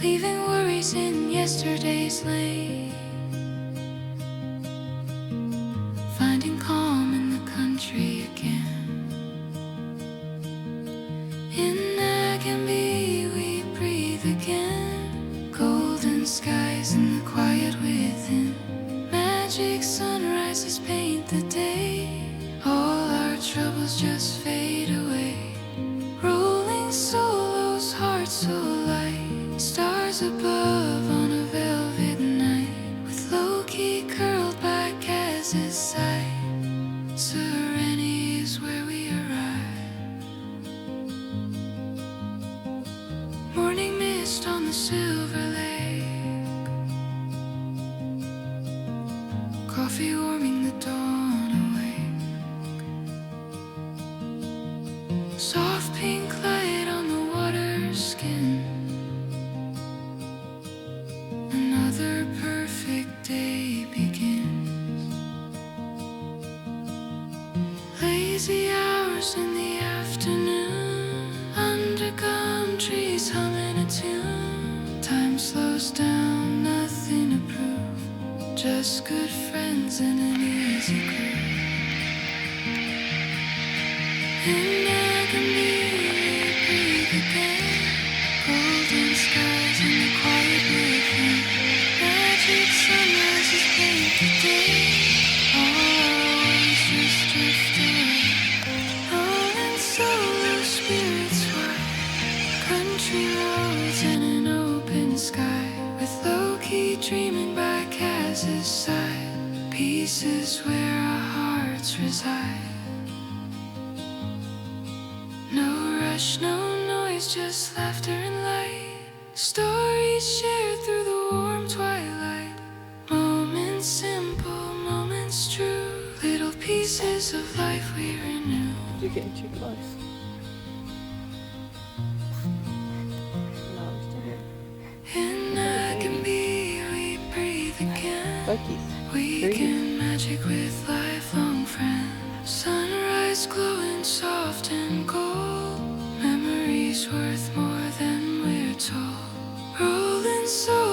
leaving worries in yesterday's lane, finding calm in the country again. In Nagambie we breathe again, golden skies and the quiet within. Magic sunrises paint the day, all our troubles just fade away. Rolling solos, hearts so light, stars above on a velvet night, with Loki curled by Kazz's side. Serenity is where we arrive. Morning mist on the silver lake, coffee warming the dawn awake. Soft pink light on the water's skin. Another perfect day begins. Lazy hours in the afternoon, under gum trees humming a tune. Time slows down, nothing to prove, just good friends and an easy groove. In Nagambie we breathe again, golden skies and the quiet within. Magic sunrises paint the day, all our worries just drift away. Rolling solo spirits wide, country roads and an open sky, with Loki dreaming by Kazz's side. Peace is where our hearts reside. No rush, no noise, just laughter and light. Stories shared through the warm twilight. Moments simple, moments true. Little pieces of life we renew. You're getting too close. No, I'm still here. In Nagambie we breathe again. Loki's. Weekend magic with lifelong friends. Sunrise glowing soft and gold. Memories worth more than we're told. Rolling so